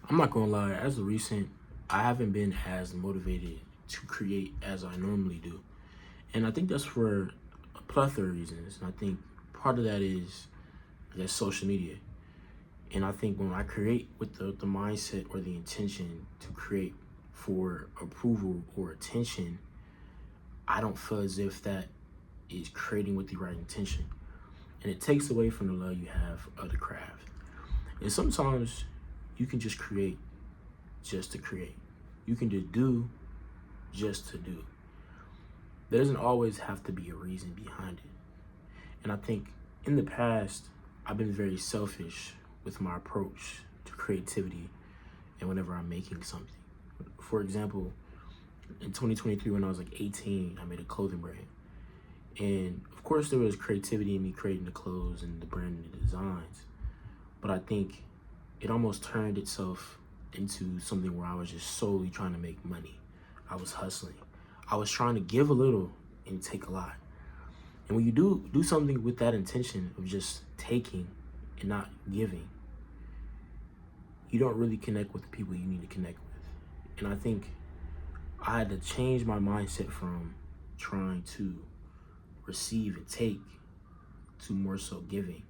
I'm not gonna lie, as of recent, I haven't been as motivated to create as I normally do. And I think that's for a plethora of reasons. And I think part of that is, I guess, social media. And I think when I create with the mindset or the intention to create for approval or attention, I don't feel as if that is creating with the right intention. And it takes away from the love you have of the craft. And sometimes you can just create just to create. You can just do just to do. There doesn't always have to be a reason behind it. And I think in the past, I've been very selfish with my approach to creativity and whenever I'm making something. For example, in 2023, when I was like 18, I made a clothing brand. And of course, there was creativity in me creating the clothes and the brand and the designs. But I think it almost turned itself into something where I was just solely trying to make money. I was hustling. I was trying to give a little and take a lot. And when you do something with that intention of just taking and not giving, you don't really connect with the people you need to connect with. And I think I had to change my mindset from trying to receive and take to more so giving.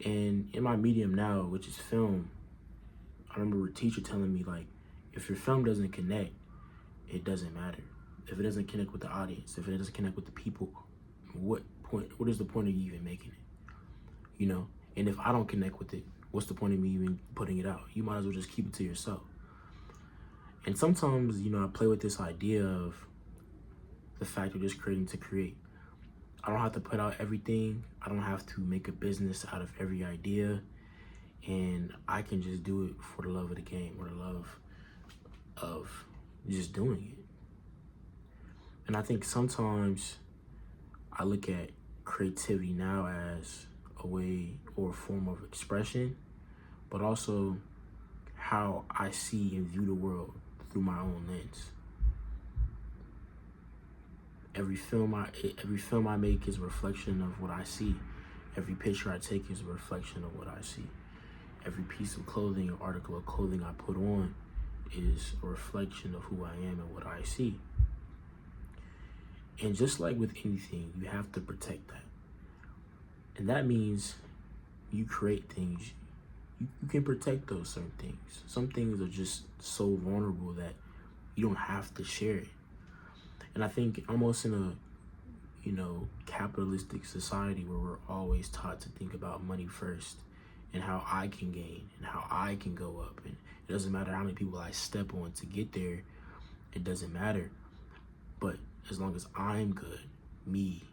And in my medium now, which is film, I remember a teacher telling me, like, if your film doesn't connect, it doesn't matter. If it doesn't connect with the audience, if it doesn't connect with the people, what is the point of you even making it? You know? And if I don't connect with it, what's the point of me even putting it out? You might as well just keep it to yourself. And sometimes, I play with this idea of the fact of just creating to create. I don't have to put out everything. I don't have to make a business out of every idea. And I can just do it for the love of the game or the love of just doing it. And I think sometimes I look at creativity now as a way or a form of expression, but also how I see and view the world through my own lens. Every film I make is a reflection of what I see. Every picture I take is a reflection of what I see. Every piece of clothing or article of clothing I put on is a reflection of who I am and what I see. And just like with anything, you have to protect that. And that means you create things, you can protect those certain things. Some things are just so vulnerable that you don't have to share it. And I think almost in a, capitalistic society where we're always taught to think about money first and how I can gain and how I can go up. And it doesn't matter how many people I step on to get there. It doesn't matter. But as long as I'm good, me,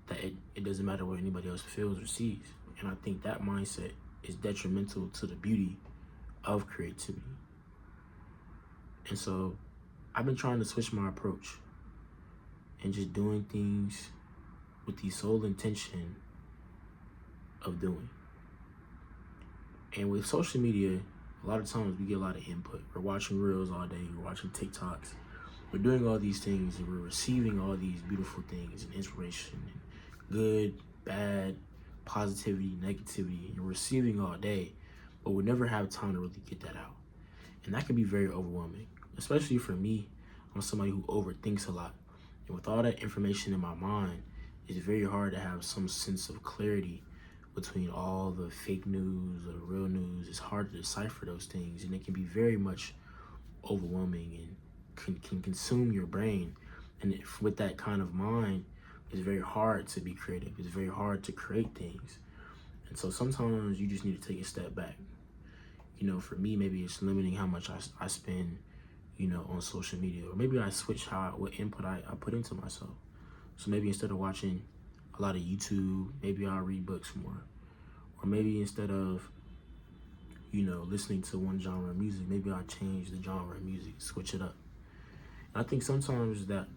that it doesn't matter what anybody else feels or sees. And I think that mindset is detrimental to the beauty of creativity. And so I've been trying to switch my approach and just doing things with the sole intention of doing. And with social media, a lot of times we get a lot of input. We're watching reels all day, we're watching TikToks, we're doing all these things, and we're receiving all these beautiful things and inspiration and good, bad, positivity, negativity, and we're receiving all day, but we never have time to really get that out. And that can be very overwhelming, especially for me. I'm somebody who overthinks a lot. And with all that information in my mind, it's very hard to have some sense of clarity between all the fake news or the real news. It's hard to decipher those things, and it can be very much overwhelming and can consume your brain. And with that kind of mind, it's very hard to be creative. It's very hard to create things. And so sometimes you just need to take a step back. For me, maybe it's limiting how much I spend, on social media. Or maybe I switch what input I put into myself. So maybe instead of watching a lot of YouTube, maybe I'll read books more. Or maybe instead of, listening to one genre of music, maybe I'll change the genre of music, switch it up. And I think sometimes that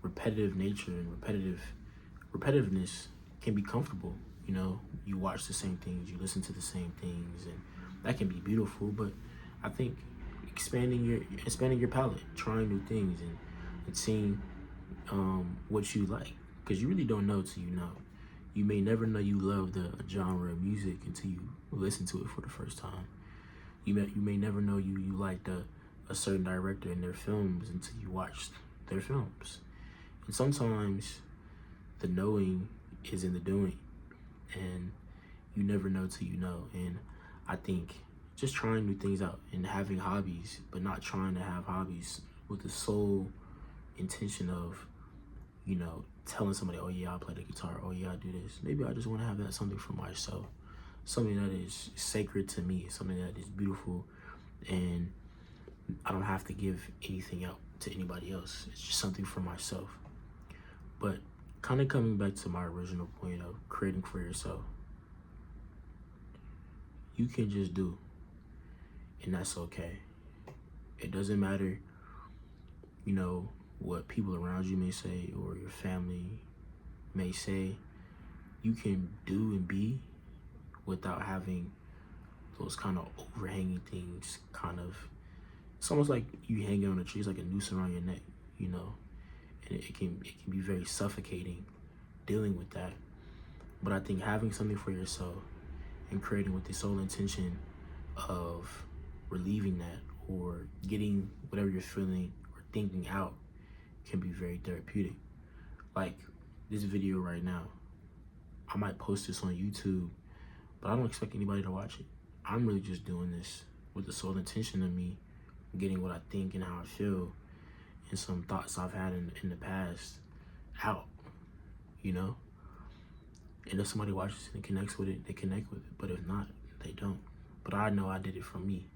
repetitive nature and repetitiveness can be comfortable. You watch the same things, you listen to the same things, and that can be beautiful. But I think expanding your palette, trying new things, and seeing what you like, because you really don't know till you know. You may never know you love the genre of music until you listen to it for the first time. You may never know you liked a certain director and their films until you watched their films. And sometimes the knowing is in the doing, and you never know till you know. And I think just trying new things out and having hobbies, but not trying to have hobbies with the sole intention of, telling somebody, oh yeah, I play the guitar, oh yeah, I do this. Maybe I just want to have that something for myself, something that is sacred to me, something that is beautiful, and I don't have to give anything out to anybody else. It's just something for myself. But kind of coming back to my original point of creating for yourself, you can just do, and that's okay. It doesn't matter, what people around you may say or your family may say. You can do and be without having those kind of overhanging things. It's almost like you hanging on a tree. It's like a noose around your neck, and it can be very suffocating dealing with that. But I think having something for yourself and creating with the sole intention of relieving that or getting whatever you're feeling or thinking out can be very therapeutic. Like this video right now, I might post this on YouTube, but I don't expect anybody to watch it. I'm really just doing this with the sole intention of me getting what I think and how I feel and some thoughts I've had in the past out, And if somebody watches it and connects with it, they connect with it. But if not, they don't. But I know I did it for me.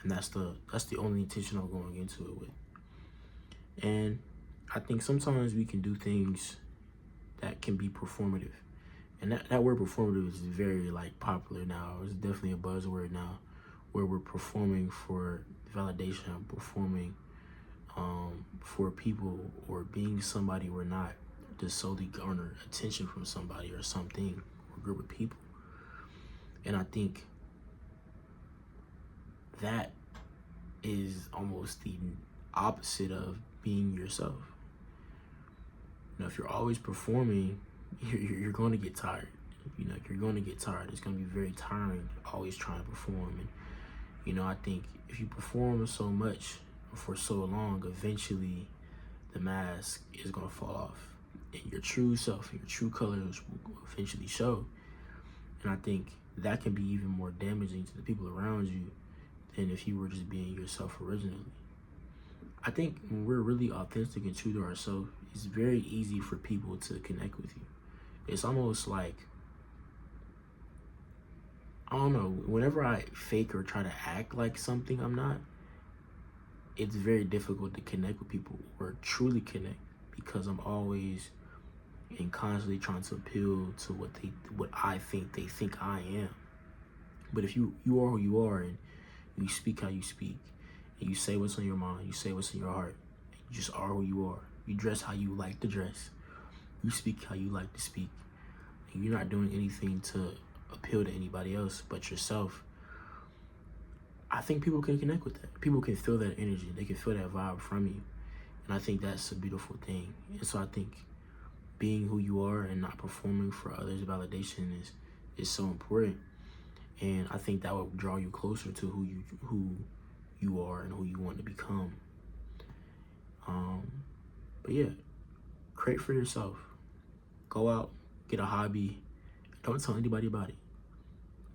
And that's the only intention I'm going into it with. And I think sometimes we can do things that can be performative. And that word performative is very popular now. It's definitely a buzzword now, where we're performing for validation, performing for people, or being somebody we're not, to solely garner attention from somebody or something or group of people. And I think that is almost the opposite of being yourself. If you're always performing, you're going to get tired. You're going to get tired. It's going to be very tiring always trying to perform. And I think if you perform so much for so long, eventually the mask is going to fall off and your true self and your true colors will eventually show. And I think that can be even more damaging to the people around you than if you were just being yourself originally. I think when we're really authentic and true to ourselves, it's very easy for people to connect with you. It's almost like, I don't know, whenever I fake or try to act like something I'm not, it's very difficult to connect with people or truly connect, because I'm always and constantly trying to appeal to what I think they think I am. But if you are who you are, and you speak how you speak, and you say what's on your mind, you say what's in your heart, you just are who you are. You dress how you like to dress, you speak how you like to speak, and you're not doing anything to appeal to anybody else but yourself. I think people can connect with that. People can feel that energy. They can feel that vibe from you. And I think that's a beautiful thing. And so I think being who you are and not performing for others' validation is so important. And I think that will draw you closer to who you are and who you want to become. But yeah, create for yourself. Go out, get a hobby. Don't tell anybody about it.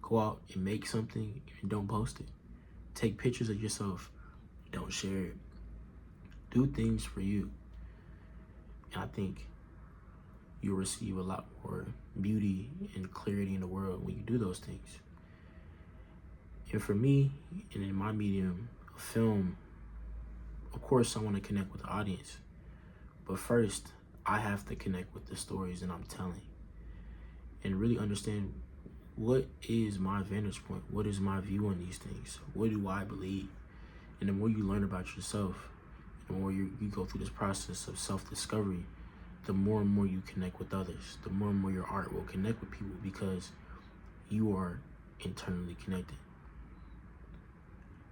Go out and make something and don't post it. Take pictures of yourself. Don't share it. Do things for you. And I think you'll receive a lot more beauty and clarity in the world when you do those things. And for me, and in my medium of film, of course I want to connect with the audience. But first, I have to connect with the stories that I'm telling and really understand what is my vantage point, what is my view on these things, what do I believe. And the more you learn about yourself, the more you go through this process of self-discovery, the more and more you connect with others, the more and more your art will connect with people, because you are internally connected.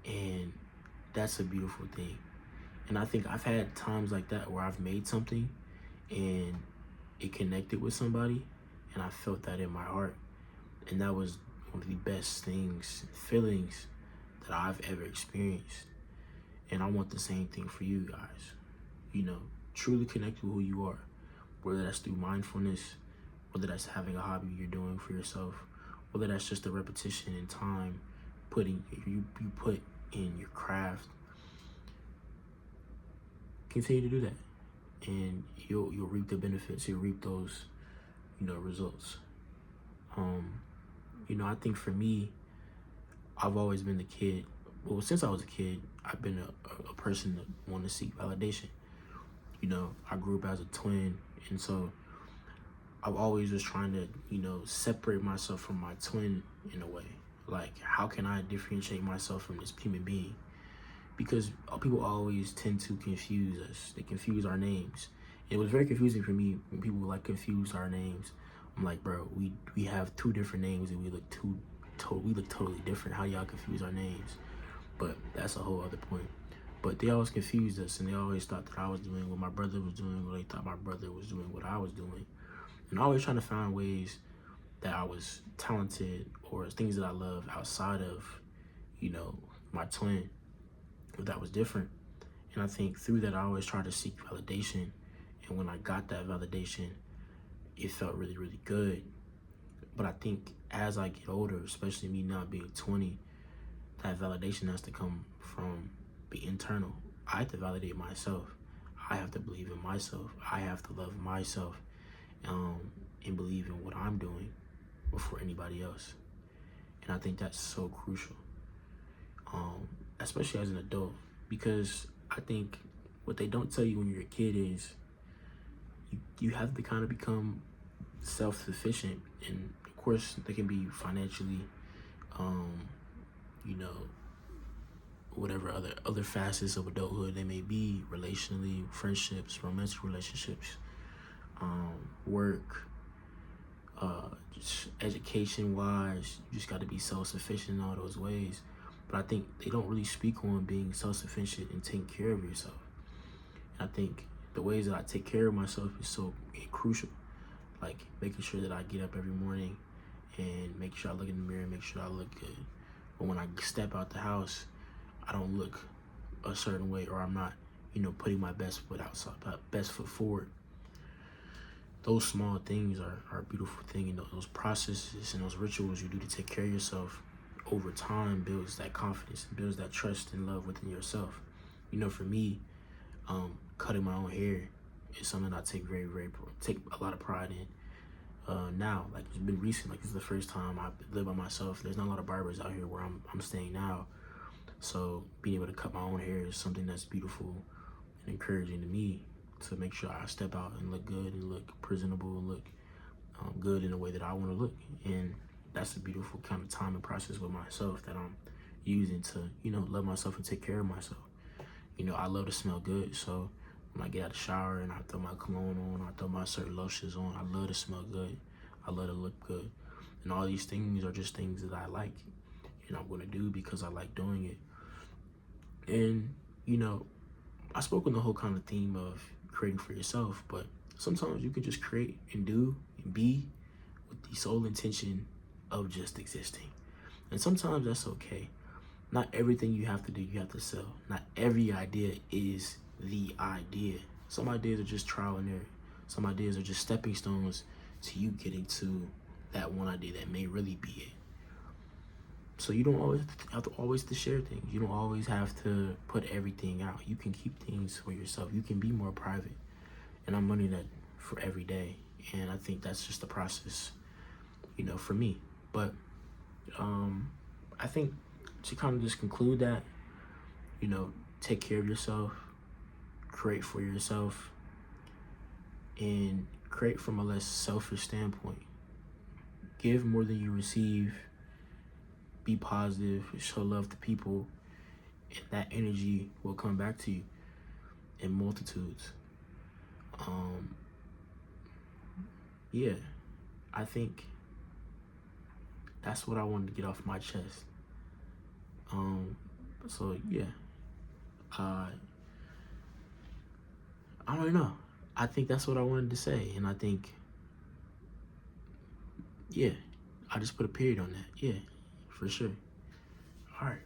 And that's a beautiful thing. And I think I've had times like that where I've made something and it connected with somebody, and I felt that in my heart. And that was one of the best feelings that I've ever experienced. And I want the same thing for you guys. You know, truly connect with who you are, whether that's through mindfulness, whether that's having a hobby you're doing for yourself, whether that's just a repetition in time, you put in your craft. Continue to do that, and you'll reap the benefits. You'll reap those, results. I think for me, I've always been the kid. Well, since I was a kid, I've been a person that want to seek validation. I grew up as a twin, and so I've always was trying to, separate myself from my twin in a way. Like, how can I differentiate myself from this human being? Because people always tend to confuse us. They confuse our names. It was very confusing for me when people like confuse our names. I'm like, bro, we have two different names and we look totally different. How y'all confuse our names? But that's a whole other point. But they always confused us, and they always thought that I was doing what my brother was doing, or they thought my brother was doing what I was doing. And always trying to find ways that I was talented or things that I love outside of, my twin, or that was different. And I think through that, I always tried to seek validation. And when I got that validation, it felt really, really good. But I think as I get older, especially me not being 20, that validation has to come from the internal. I have to validate myself. I have to believe in myself. I have to love myself, and believe in what I'm doing before anybody else. And I think that's so crucial, especially as an adult, because I think what they don't tell you when you're a kid is you have to kind of become self-sufficient. And of course, they can be financially, whatever other facets of adulthood they may be, relationally, friendships, romantic relationships, work, just education wise. You just got to be self-sufficient in all those ways. But I think they don't really speak on being self-sufficient and taking care of yourself. And I think the ways that I take care of myself is so crucial. Like making sure that I get up every morning and make sure I look in the mirror and make sure I look good. But when I step out the house, I don't look a certain way, or I'm not, putting my best foot forward. Those small things are a beautiful thing. Those processes and those rituals you do to take care of yourself over time builds that confidence, builds that trust and love within yourself. For me, cutting my own hair is something I take take a lot of pride in. Now, like, it's been recent. Like, this is the first time I live by myself. There's not a lot of barbers out here where I'm staying now. So being able to cut my own hair is something that's beautiful and encouraging to me, to make sure I step out and look good and look presentable and look good in the way that I want to look. And that's a beautiful kind of time and process with myself that I'm using to, love myself and take care of myself. I love to smell good. So when I get out of the shower and I throw my cologne on, I throw my certain lotions on, I love to smell good. I love to look good. And all these things are just things that I like and I'm going to do because I like doing it. And, I spoke on the whole kind of theme of creating for yourself, but sometimes you can just create and do and be with the sole intention of just existing. And sometimes that's okay. Not everything you have to do, you have to sell. Not every idea is the idea. Some ideas are just trial and error. Some ideas are just stepping stones to you getting to that one idea that may really be it. So you don't always have to share things. You don't always have to put everything out. You can keep things for yourself. You can be more private. And I'm learning that for every day. And I think that's just the process, for me. But I think to kind of just conclude that, take care of yourself, create for yourself, and create from a less selfish standpoint. Give more than you receive. Be positive, show love to people, and that energy will come back to you in multitudes. Yeah, I think that's what I wanted to get off my chest. So yeah, I don't know. I think that's what I wanted to say, and I think Yeah, I just put a period on that. Yeah, for sure. All right.